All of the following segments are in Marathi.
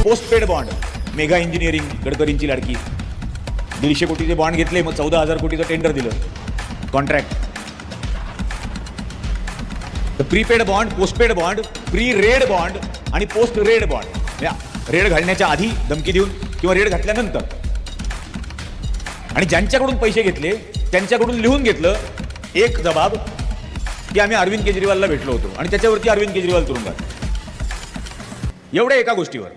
पोस्टपेड बॉन्ड, मेगा इंजिनिअरिंग, गडकरींची लाडकी, 150 कोटीचे बॉन्ड घेतले, मग 14,000 कोटीचं टेंडर दिलं कॉन्ट्रॅक्ट. तर prepaid bond, postpaid bond, pre red bond आणि पोस्ट रेड बॉन्ड. रेड घालण्याच्या आधी धमकी देऊन किंवा रेड घातल्यानंतर. आणि ज्यांच्याकडून पैसे घेतले त्यांच्याकडून लिहून घेतलं एक जबाब की आम्ही अरविंद केजरीवालला भेटलो होतो आणि त्याच्यावरती अरविंद केजरीवाल तुरुंगात. एवढ्या एका गोष्टीवर.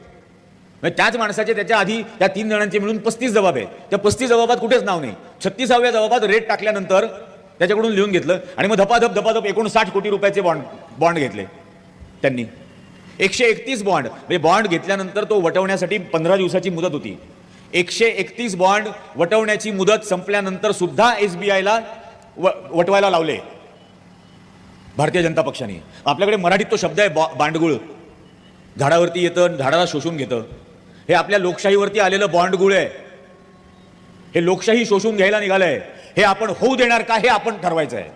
त्याच माणसाचे त्याच्या आधी त्या 3 जणांचे मिळून 35 जबाब आहेत. त्या 35 जबाबात कुठेच नाव नाही. 36व्या जबाबात रेट टाकल्यानंतर त्याच्याकडून लिहून घेतलं आणि मग धपाधप 59 कोटी रुपयाचे बॉन्ड घेतले त्यांनी. 131 बॉन्ड, म्हणजे बॉन्ड घेतल्यानंतर तो वटवण्यासाठी 15 दिवसाची मुदत होती. 131 बॉन्ड वटवण्याची मुदत संपल्यानंतर सुद्धा SBIला वटवायला लावले भारतीय जनता पक्षाने. आपल्याकडे मराठीत तो शब्द आहे बांडगुळ. झाडावरती येतं, झाडाला शोषून घेतं. हे आपल्या लोकशाहीवरती आलेलं बॉन्डगुळ आहे. हे लोकशाही शोषून घ्यायला निघालंय. हे आपण होऊ देणार का हे आपण ठरवायचं आहे.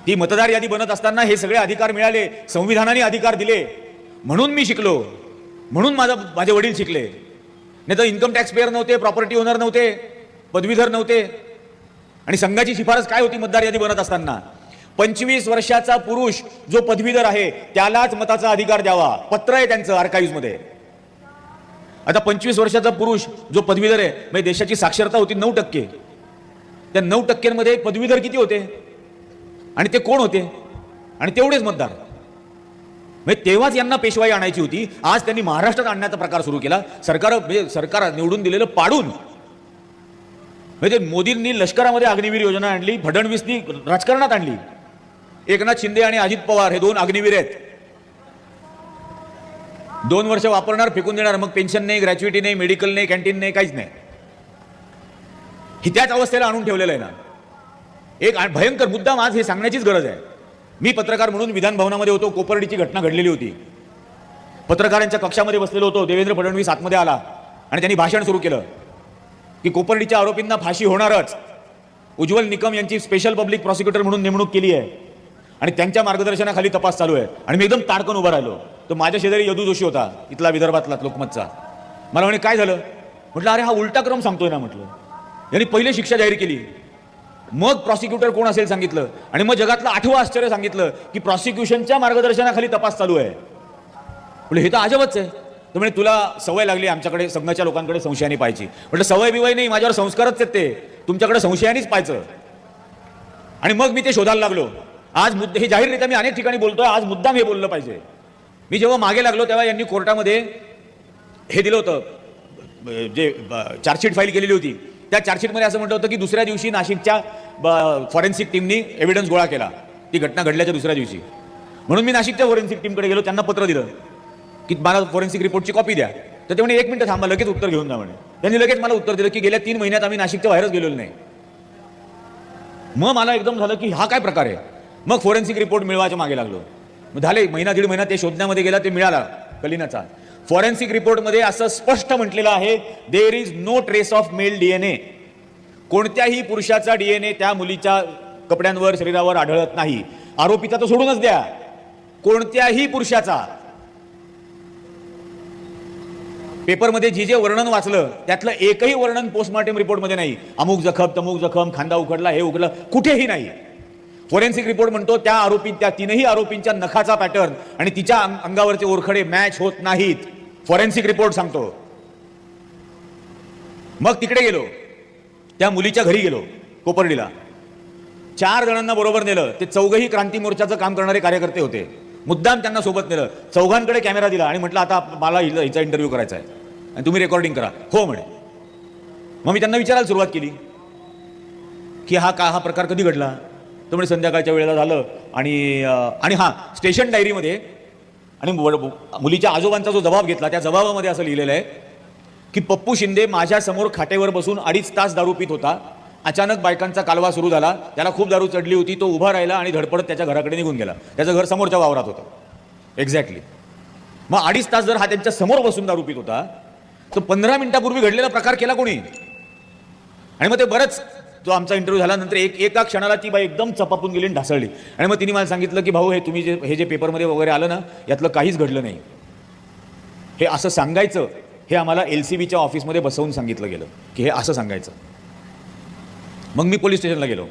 ती मतदार यादी बनत असताना हे सगळे अधिकार मिळाले, संविधानाने अधिकार दिले. म्हणून मी शिकलो, म्हणून माझे वडील शिकले. नाही तर इन्कम टॅक्स पेअर नव्हते, प्रॉपर्टी ओनर नव्हते, पदवीधर नव्हते. आणि संघाची शिफारस काय होती मतदार यादी बनत असताना? 25 वर्षाचा पुरुष जो पदवीधर आहे त्यालाच मताचा अधिकार द्यावा. पत्र आहे त्यांचं आर्काइव्हमध्ये. आता 25 वर्षाचा पुरुष जो पदवीधर आहे, म्हणजे देशाची साक्षरता होती 9%. त्या 9%मध्ये पदवीधर किती होते आणि ते कोण होते? आणि तेवढेच मतदार. म्हणजे तेव्हाच यांना पेशवाई आणायची होती. आज त्यांनी महाराष्ट्रात आणण्याचा प्रकार सुरू केला. सरकार निवडून दिलेलं पाडून. म्हणजे मोदींनी लष्करामध्ये अग्निवीर योजना आणली, फडणवीसनी राजकारणात आणली. एकनाथ शिंदे आणि अजित पवार हे 2 अग्निवीर आहेत. 2 वर्ष वापरणार, फेकून देणार. मग पेन्शन नाही, ग्रॅच्युइटी नाही, मेडिकल नाही, कॅन्टीन नाही, काहीच नाही. ही त्याच अवस्थेला आणून ठेवलेलं आहे ना. एक भयंकर मुद्दा आज हे सांगण्याचीच गरज आहे. मी पत्रकार म्हणून विधान भवनामध्ये होतो. कोपर्डीची घटना घडलेली होती. पत्रकारांच्या कक्षामध्ये बसलेलो होतो. देवेंद्र फडणवीस आतमध्ये आला आणि त्यांनी भाषण सुरू केलं की कोपर्डीच्या आरोपींना फाशी होणारच. उज्ज्वल निकम यांची स्पेशल पब्लिक प्रॉसिक्युटर म्हणून नेमणूक केली आहे आणि त्यांच्या मार्गदर्शनाखाली तपास चालू आहे. आणि मी एकदम ताडकन उभा राहिलो. तो माझ्या शेजारी यदू जोशी होता, इथला विदर्भातला लोकमतचा. मला म्हणे काय झालं? म्हटलं अरे हा उलटा क्रम सांगतोय ना. म्हटलं यांनी पहिले शिक्षा जाहीर केली, मग प्रॉसिक्युटर कोण असेल सांगितलं आणि मग जगातलं 8वं आश्चर्य सांगितलं की प्रॉसिक्युशनच्या मार्गदर्शनाखाली तपास चालू आहे. म्हटलं हे तर अजबच आहे. तर म्हणजे तुला सवय लागली आमच्याकडे संघाच्या लोकांकडे संशयाने पाहायची. म्हटलं सवय बिवय नाही, माझ्यावर संस्कारच आहेत ते. तुमच्याकडे संशयानेच पाहायचं. आणि मग मी ते शोधायला लागलो. आज मुद्दे हे जाहीररित्या मी अनेक ठिकाणी बोलतोय. आज मुद्दाम हे बोललं पाहिजे. मी जेव्हा मागे लागलो तेव्हा यांनी कोर्टामध्ये हे दिलं होतं, जे चार्जशीट फाईल केलेली होती. त्या चार्जशीटमध्ये असं म्हटलं होतं की दुसऱ्या दिवशी नाशिकच्या फॉरेन्सिक टीमनी एव्हिडन्स गोळा केला ती घटना घडल्याच्या दुसऱ्या दिवशी. म्हणून मी नाशिकच्या फॉरेन्सिक टीमकडे गेलो, त्यांना पत्र दिलं की मला फॉरेन्सिक रिपोर्टची कॉपी द्या. तर ते म्हणे 1 मिनिट थांबा, लगेच उत्तर घेऊन जा म्हणे. त्यांनी लगेच मला उत्तर दिलं की गेल्या 3 महिन्यात आम्ही नाशिकच्या बाहेरच गेलेलो नाही. मग मला एकदम झालं की हा काय प्रकार आहे. मग फॉरेन्सिक रिपोर्ट मिळवायच्या मागे लागलो. मग झाले महिना 1.5 महिना ते शोधण्यामध्ये गेला. ते मिळाला कलिनाचा. फॉरेन्सिक रिपोर्टमध्ये असं स्पष्ट म्हटलेलं आहे, there is no trace of male DNA. कोणत्याही पुरुषाचा DNA त्या मुलीच्या कपड्यांवर, शरीरावर आढळत नाही. आरोपीचा तर सोडूनच द्या, कोणत्याही पुरुषाचा. पेपरमध्ये जे वर्णन वाचलं त्यातलं एकही वर्णन पोस्टमॉर्टम रिपोर्टमध्ये नाही. अमुक जखम, तमुक जखम, खांदा उखडला, हे उखडलं, कुठेही नाही. फॉरेन्सिक रिपोर्ट म्हणतो त्या 3ही आरोपींच्या नखाचा पॅटर्न आणि तिच्या अंगावरचे ओरखडे मॅच होत नाहीत. फॉरेन्सिक रिपोर्ट सांगतो. मग तिकडे गेलो, त्या मुलीच्या घरी गेलो कोपर्डीला. 4 जणांना बरोबर नेलं. ते 4घही क्रांती मोर्चाचं काम करणारे कार्यकर्ते होते. मुद्दाम त्यांना सोबत नेलं. 4घांकडे कॅमेरा दिला आणि म्हटलं आता मला हिचा इंटरव्ह्यू करायचा आहे आणि तुम्ही रेकॉर्डिंग करा. हो म्हणे. मग मी त्यांना विचारायला सुरुवात केली की हा प्रकार कधी घडला. तर म्हणजे संध्याकाळच्या वेळेला झालं. आणि हा स्टेशन डायरीमध्ये आणि मुलीच्या आजोबांचा जो जबाब घेतला त्या जबाबामध्ये असं लिहिलेलं आहे की पप्पू शिंदे माझ्यासमोर खाटेवर बसून 2.5 तास दारू पित होता. अचानक बायकांचा कालवा सुरू झाला. त्याला खूप दारू चढली होती. तो उभा राहिला आणि धडपडत त्याच्या घराकडे निघून गेला. त्याचं घर समोरच्या वावरात होतं. एक्झॅक्टली. मग 2.5 तास जर हा त्यांच्या समोर बसून दारू पित होता तर 15 मिनिटापूर्वी घडलेला प्रकार केला कोणी. आणि मग ते बरंच जो आमचा इंटरव्ह्यू झाल्यानंतर एका क्षणाला ती बाई एकदम चपापून गेली आणि ढासळली. आणि मग तिने मला सांगितलं की भाऊ हे तुम्ही हे जे पेपरमध्ये वगैरे आलं ना यातलं काहीच घडलं नाही. हे असं सांगायचं हे आम्हाला LCBच्या ऑफिसमध्ये बसवून सांगितलं गेलं की हे असं सांगायचं. मग मी पोलीस स्टेशनला गेलो.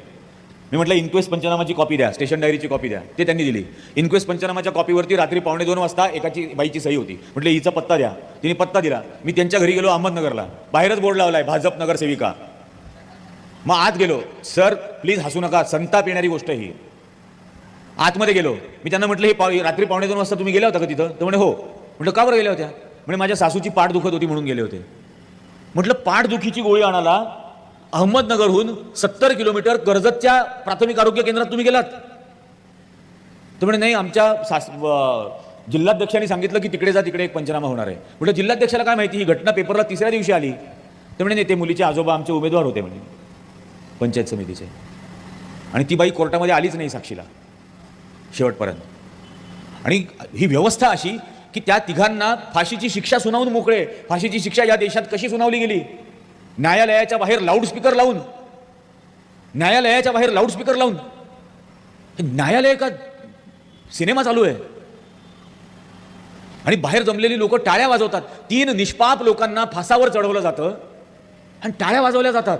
मी म्हटलं इन्क्वेस्ट पंचनामाची कॉपी द्या, स्टेशन डायरीची कॉपी द्या. ते त्यांनी दिली. इन्क्वेस्ट पंचनामाच्या कॉपीवरती रात्री 2:45 वाजता एकाची बाईची सही होती. म्हटलं हिचा पत्ता द्या. तिने पत्ता दिला. मी त्यांच्या घरी गेलो अहमदनगरला. बाहेरच बोर्ड लावलाय भाजप नगरसेविका. मग आत गेलो. सर प्लीज हसू नका, संताप येणारी गोष्ट ही. आतमध्ये गेलो. मी त्यांना म्हटलं हे रात्री 2:45 वाजता तुम्ही गेला होता का तिथं? तर म्हणे हो. म्हटलं का बरं गेल्या होत्या? म्हणजे माझ्या सासूची पाठ दुखत होती म्हणून गेले होते. म्हटलं पाठदुखीची गोळी आणायला अहमदनगरहून 70 किलोमीटर कर्जतच्या प्राथमिक आरोग्य केंद्रात तुम्ही गेलात? तर म्हणे नाही, आमच्या जिल्हाध्यक्षांनी सांगितलं की तिकडे जा, तिकडे एक पंचनामा होणार आहे. म्हटलं जिल्हाध्यक्षाला काय माहिती? ही घटना पेपरला 3ऱ्या दिवशी आली. तर म्हणे नाही, ते मुलीचे आजोबा आमचे उमेदवार होते म्हणे पंचायत समितीचे, आणि ती बाई कोर्टामध्ये आलीच नाही साक्षीला शेवटपर्यंत. आणि ही व्यवस्था अशी की त्या तिघांना फाशीची शिक्षा सुनावून मोकळे. फाशीची शिक्षा या देशात कशी सुनावली गेली? न्यायालयाच्या बाहेर लाऊडस्पीकर लावून. न्यायालयाच्या बाहेर लाऊडस्पीकर लावून. न्यायालय का सिनेमा चालू आहे? आणि बाहेर जमलेली लोक टाळ्या वाजवतात. 3 निष्पाप लोकांना फासावर चढवलं जातं आणि टाळ्या वाजवल्या जातात.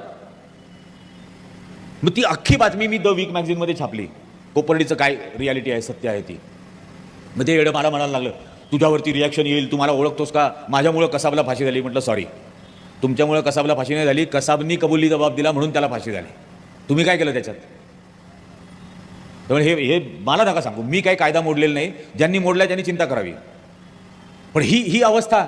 मग ती अख्खी बातमी मी द वीक मॅगझिनमध्ये छापली. कोपर्डीचं काय रियालिटी आहे, सत्य आहे ती. मग ते एवढं मला म्हणायला लागलं तुझ्यावरती रिॲक्शन येईल, तू मला ओळखतोस का? माझ्यामुळं कसाबला फाशी झाली. म्हटलं सॉरी, तुमच्यामुळं कसाबला फाशी नाही झाली, कसाबनी कबुली जबाब दिला म्हणून त्याला फाशी झाली. तुम्ही काय केलं त्याच्यात? त्यामुळे हे मला नका सांगू. मी काही कायदा मोडलेला नाही. ज्यांनी मोडलाय त्यांनी चिंता करावी. पण ही अवस्था.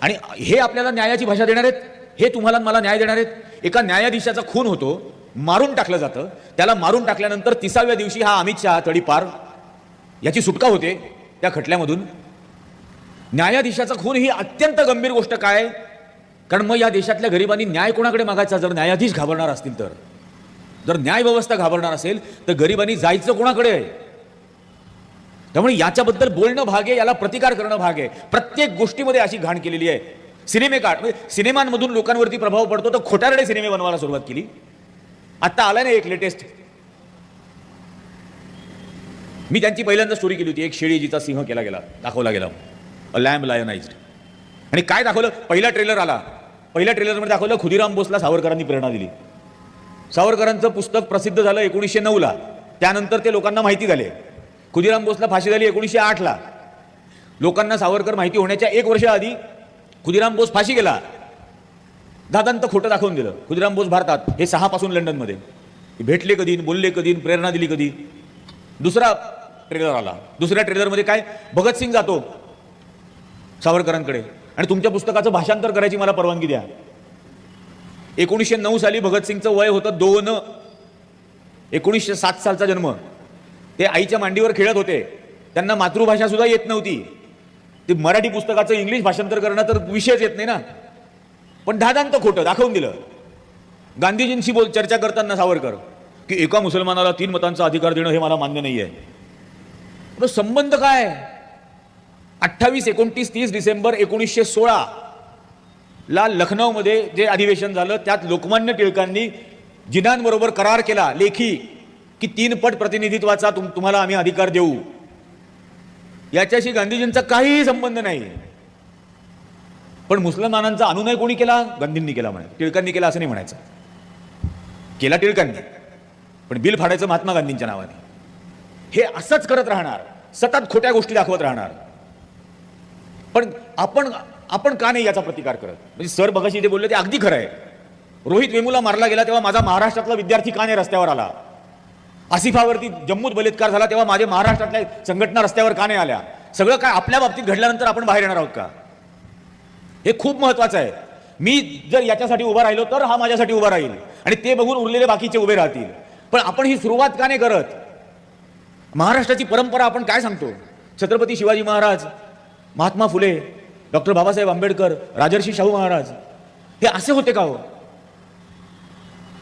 आणि हे आपल्याला न्यायाची भाषा देणार आहेत? हे तुम्हाला मला न्याय देणार आहेत? एका न्यायाधीशाचा खून होतो, मारून टाकलं जातं. त्याला मारून टाकल्यानंतर 30व्या दिवशी हा अमित शहा तडीपार याची सुटका होते त्या खटल्यामधून. न्यायाधीशाचा खून ही अत्यंत गंभीर गोष्ट. काय? कारण मग या देशातल्या गरिबांनी न्याय कोणाकडे मागायचा? जर न्यायाधीश घाबरणार असतील तर, जर न्याय व्यवस्था घाबरणार असेल तर गरिबांनी जायचं कोणाकडे? त्यामुळे याच्याबद्दल बोलणं भाग आहे, याला प्रतिकार करणं भाग आहे. प्रत्येक गोष्टीमध्ये अशी घाण केलेली आहे. सिनेमांमधून लोकांवरती प्रभाव पडतो तर खोटारडे सिनेमे बनवायला सुरुवात केली. आता आलाय ना एक लेटेस्ट. मी त्यांची पहिल्यांदा स्टोरी केली होती. एक शेळी जिचा सिंह केला गेला, दाखवला गेला, अ लॅम्ब लायनाइज्ड. आणि काय दाखवलं? पहिला ट्रेलर आला. पहिल्या ट्रेलरमध्ये दाखवलं खुदीराम बोसला सावरकरांनी प्रेरणा दिली. सावरकरांचं पुस्तक प्रसिद्ध झालं 1909ला. त्यानंतर ते लोकांना माहिती झाले. खुदीराम बोसला फाशी झाली 1908ला. लोकांना सावरकर माहिती होण्याच्या 1 वर्ष आधी खुदीराम बोस फाशी गेला. दादांत खोटं दाखवून दिलं. खुदीराम बोस भारतात, हे 6 पासून लंडनमध्ये. भेटले कधी, बोलले कधी, प्रेरणा दिली कधी. दुसरा ट्रेलर आला. दुसऱ्या ट्रेलरमध्ये काय? भगतसिंग जातो सावरकरांकडे आणि तुमच्या पुस्तकाचं भाषांतर करायची मला परवानगी द्या. 1909 साली भगतसिंगचं वय होतं 2. 1907 सालचा जन्म. ते आईच्या मांडीवर खेळत होते. त्यांना मातृभाषा सुद्धा येत नव्हती. ते मराठी पुस्तकाचं इंग्लिश भाषांतर करणं तर विषयच येत नाही ना. पण दादांत खोटं दाखवून दिलं. गांधीजींशी चर्चा करताना सावरकर की एका मुसलमानाला 3 मतांचा अधिकार देणं हे मला मान्य नाही आहे. संबंध काय? 28, 29, 30 डिसेंबर 1916 ला लखनौमध्ये जे अधिवेशन झालं त्यात लोकमान्य टिळकांनी जिनांबरोबर करार केला लेखी की 3 पट प्रतिनिधित्वाचा तुम्हाला आम्ही अधिकार देऊ. याच्याशी गांधीजींचा काहीही संबंध नाही. पण मुसलमानांचा अनुनय कोणी केला? गांधींनी केला म्हणे. टिळकांनी केला असं नाही म्हणायचं. केला टिळकांनी, पण बिल फाडायचं महात्मा गांधींच्या नावाने. हे असंच करत राहणार, सतत खोट्या गोष्टी दाखवत राहणार. पण आपण का नाही याचा प्रतिकार करत? म्हणजे सर बघाशी ते बोलले ते अगदी खरं आहे. रोहित वेमुला मारला गेला तेव्हा माझा महाराष्ट्रातला विद्यार्थी का नाही रस्त्यावर आला? आसिफावरती जम्मूत बलात्कार झाला तेव्हा माझे महाराष्ट्रातल्या संघटना रस्त्यावर का नाही आल्या? सगळं काय आपल्या बाबतीत घडल्यानंतर आपण बाहेर येणार आहोत का? हे खूप महत्वाचं आहे. मी जर याच्यासाठी उभा राहिलो तर हा माझ्यासाठी उभा राहील आणि ते बघून उरलेले बाकीचे उभे राहतील. पण आपण ही सुरुवात का नाही करत? महाराष्ट्राची परंपरा आपण काय सांगतो? छत्रपती शिवाजी महाराज, महात्मा फुले, डॉक्टर बाबासाहेब आंबेडकर, राजर्षी शाहू महाराज हे असे होते का हो?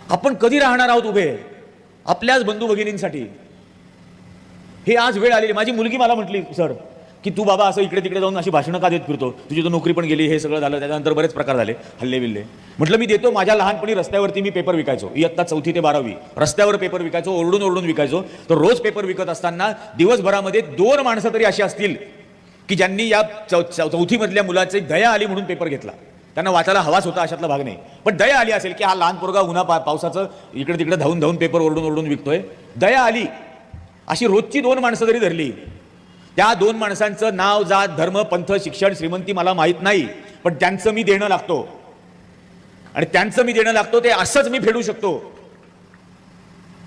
आपण कधी राहणार आहोत उभे आपल्याच बंधू भगिनींसाठी? हे आज वेळ आलेली. माझी मुलगी मला म्हटली, सर की तू बाबा असं इकडे तिकडे जाऊन अशी भाषणं का देत फिरतो? तुझी तर नोकरी पण गेली, हे सगळं झालं, त्याच्यानंतर बरेच प्रकार झाले, हल्ले बिल्ले. म्हटलं मी देतो. माझ्या लहानपणी रस्त्यावरती मी पेपर विकायचो. इयत्ता 4थी ते 12वी रस्त्यावर पेपर विकायचो, ओरडून ओरडून विकायचो. तर रोज पेपर विकत असताना दिवसभरामध्ये 2 माणसं तरी अशी असतील की ज्यांनी या चौथी मधल्या मुलाची दया आली म्हणून पेपर घेतला. त्यांना वाचायला हवाच होता अशातला भाग नाही, पण दया आली असेल की हा लहान पोरगा उन्हा पावसाचं इकडे तिकडे धावून धावून पेपर ओरडून ओरडून विकतोय, दया आली. अशी रोजची 2 माणसं जरी धरली, त्या 2 माणसांचं नाव, जात, धर्म, पंथ, शिक्षण, श्रीमंती मला माहीत नाही, पण त्यांचं मी देणं लागतो आणि त्यांचं मी देणं लागतो ते असंच मी फेडू शकतो.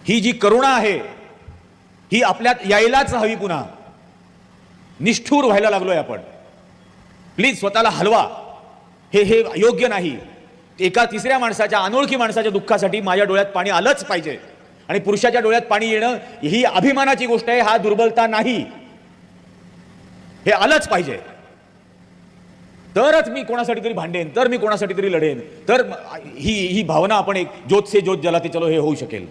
ही जी करुणा आहे ही आपल्यात यायलाच हवी. पुन्हा निष्ठूर व्हायला लागलोय आपण. प्लीज स्वतःला हलवा. हे योग्य नाही. एका तिसऱ्या माणसाच्या, अनोळखी माणसाच्या दुःखासाठी माझ्या डोळ्यात पाणी आलंच पाहिजे. आणि पुरुषाच्या डोळ्यात पाणी येणं ही अभिमानाची गोष्ट आहे, हा दुर्बलता नाही. हे आलंच पाहिजे. तरच मी कोणासाठी तरी भांडेन, तर मी कोणासाठी तरी लढेन, तर ही भावना आपण एक ज्योत से ज्योत जलाते चलो हे होऊ शकेल.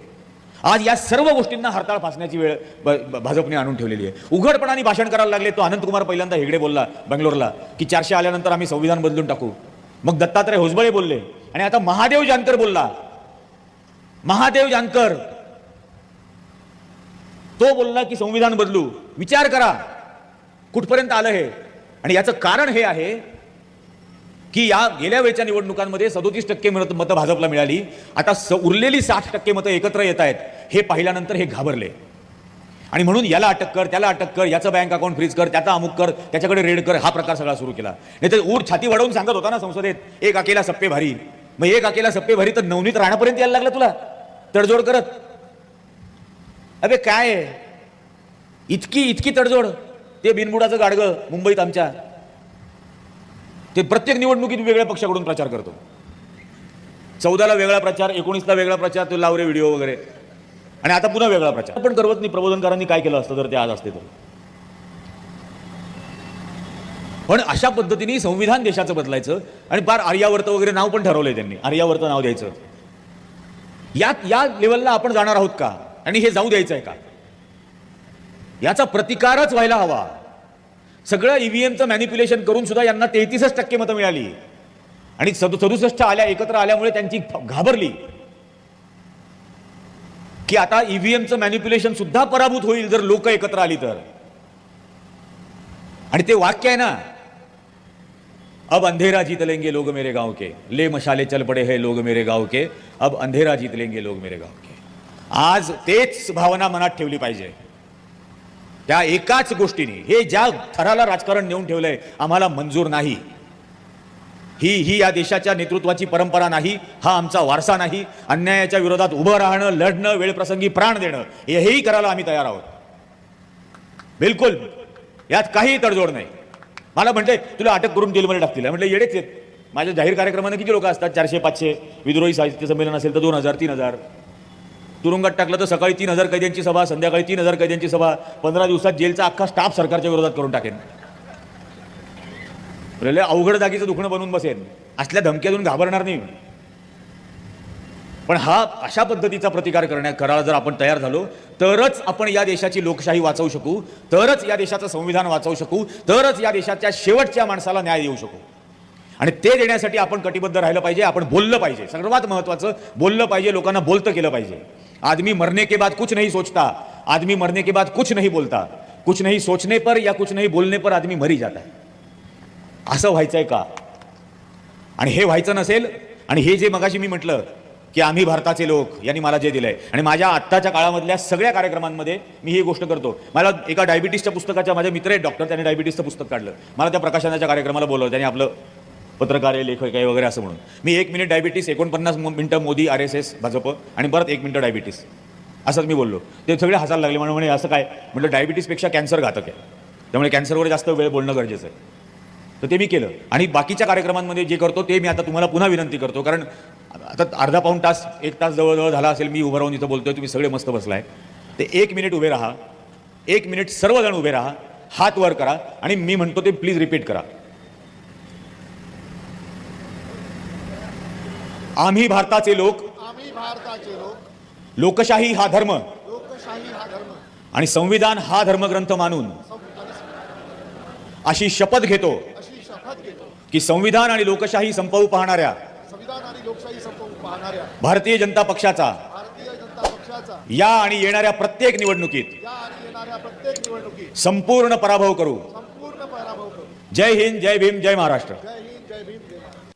आज या सर्व गोष्टींना हरताळ फासण्याची वेळ भाजपने आणून ठेवलेली आहे. उघडपणाने भाषण करायला लागले. तो अनंतकुमार पहिल्यांदा हेगडे बोलला बेंगलोरला की 400 आल्यानंतर आम्ही संविधान बदलून टाकू. मग दत्तात्रय होसबळे बोलले आणि आता महादेव जानकर बोलला. महादेव जानकर तो बोलला की संविधान बदलू. विचार करा कुठपर्यंत आलं हे. आणि याचं कारण हे आहे की या गेल्या वेळच्या निवडणुकांमध्ये 37% मतं भाजपला मिळाली. आता उरलेली 60% मतं एकत्र येत आहेत. हे पाहिल्यानंतर हे घाबरले आणि म्हणून याला अटक कर, त्याला अटक कर, याचं बँक अकाउंट फ्रीज कर, त्याचा अमुक कर, त्याच्याकडे रेड कर, हा प्रकार सगळा सुरू केला. नाही तर ऊर छाती वाढवून सांगत होता ना संसदेत, एक अकेला सप्पे भारी. मग एक अकेला सप्पे भारी तर नवनीत राहण्यापर्यंत यायला लागला तुला तडजोड करत. अबे काय इतकी तडजोड. ते बिनबुडाचं गाडगं मुंबईत आमच्या, ते प्रत्येक निवडणुकीत वेगळ्या पक्षाकडून प्रचार करतो. 14ला वेगळा प्रचार, 19ला वेगळा प्रचार, तो लावरे व्हिडिओ वगैरे, आणि आता पुन्हा वेगळा प्रचार. पण करवत नाही. प्रबोधनकारांनी काय केलं असतं जर ते आज असते तर. पण अशा पद्धतीने संविधान देशाचं बदलायचं आणि फार आर्यावर्त वगैरे नाव पण ठरवलंय त्यांनी. आर्यावर्त नाव द्यायचं. या लेवलला आपण जाणार आहोत का आणि हे जाऊ द्यायचं आहे का? याचा प्रतिकारच व्हायला हवा. सगळं ईव्हीएमचं मॅनिप्युलेशन करून सुद्धा यांना 33% मतं मिळाली आणि 67 एकत्र आल्यामुळे त्यांची घाबरली की आता ईव्हीएमचं मॅनिप्युलेशन सुद्धा पराभूत होईल जर लोक एकत्र आली तर. आणि ते वाक्य आहे ना, अब अंधेरा जीत लेंगे लोग मेरे गांव के, ले मशाले चल पड़े हैं लोग मेरे गांव के, अब अंधेरा जीत लेंगे लोग मेरे गांव के. आज तेच भावना मनात ठेवली पाहिजे. त्या एकाच गोष्टीने हे ज्या थराला राजकारण नेऊन ठेवलंय आम्हाला मंजूर नाही. ही या देशाच्या नेतृत्वाची परंपरा नाही. हा आमचा वारसा नाही. अन्यायाच्या विरोधात उभं राहणं, लढणं, वेळप्रसंगी प्राण देणं हेही करायला आम्ही तयार आहोत. बिलकुल यात काही तडजोड नाही. मला म्हणते तुला अटक करून जेलमध्ये टाकतील. म्हटलं येडेच आहेत. माझ्या जाहीर कार्यक्रमाने किती लोक असतात? 400-500. विद्रोही साहित्य संमेलन असेल तर 2000-3000. तुरुंगात टाकलं तर सकाळी 3000 कैद्यांची सभा, संध्याकाळी 3000 कैद्यांची सभा. 15 दिवसात जेलचा अख्खा स्टाफ सरकारच्या विरोधात करून टाकेन. अवघड जागीचं दुखणं बनवून बसेन. असल्या धमक्यातून घाबरणार नाही. पण हा अशा पद्धतीचा प्रतिकार करायला जर आपण तयार झालो तरच आपण या देशाची लोकशाही वाचवू शकू, तरच या देशाचं संविधान वाचवू शकू, तरच या देशाच्या शेवटच्या माणसाला न्याय देऊ शकू. आणि ते देण्यासाठी आपण कटिबद्ध राहिलं पाहिजे. आपण बोललं पाहिजे. सर्वात महत्त्वाचं बोललं पाहिजे. लोकांना बोलतं केलं पाहिजे. आदमी मरने के बाद कुछ नहीं सोचता, आदमी मरने के बाद कुछ नहीं बोलता. कुछ नहीं सोचने पर या कुछ नहीं बोलने पर आदमी मरी जाता है. असं व्हायचंय का? आणि हे व्हायचं नसेल, आणि हे जे मगाशी मी म्हटलं की आम्ही भारताचे लोक यांनी मला जे दिलंय, आणि माझ्या आत्ताच्या काळामधल्या सगळ्या कार्यक्रमांमध्ये मी ही गोष्ट करतो. मला एका डायबिटीसच्या पुस्तकाच्या, माझे मित्र आहेत डॉक्टर, त्याने डायबिटीसचं पुस्तक काढलं. मला त्या प्रकाशनाच्या कार्यक्रमाला बोलवलं. त्याने आपलं पत्रकार आहे, लेखक आहे वगैरे असं म्हणून. मी 1 मिनिट डायबिटीस, 49 मिनिटं मोदी, RSS, भाजप, आणि परत 1 मिनिटं डायबिटीस, असंच मी बोललो. ते सगळे हसायला लागले. म्हणे असं काय? म्हटलं डायबिटीसपेक्षा कॅन्सर घातक आहे, त्यामुळे कॅन्सरवर जास्त वेळ बोलणं गरजेचं आहे. तर ते मी केलं. आणि बाकीच्या कार्यक्रमांमध्ये जे करतो ते मी आता तुम्हाला पुन्हा विनंती करतो, कारण आता अर्धा पाऊण तास, 1 तास जवळजवळ झाला असेल मी उभं राहून इथं बोलतोय. तुम्ही सगळे मस्त बसलाय. ते 1 मिनिट उभे राहा. 1 मिनिट सर्वजण उभे राहा, हात वर करा आणि मी म्हणतो ते प्लीज रिपीट करा. आम्ही भारताचे लोक, लोकशाही हा धर्म आणि संविधान हा धर्मग्रंथ मानून अशी शपथ घेतो की संविधान आणि लोकशाही संपवू पाहणाऱ्या भारतीय जनता पक्षाचा या आणि येणाऱ्या प्रत्येक निवडणुकीत संपूर्ण पराभव करू. जय हिंद, जय भीम, जय महाराष्ट्र. जय हिंद, जय भीम, जय महाराष्ट्र.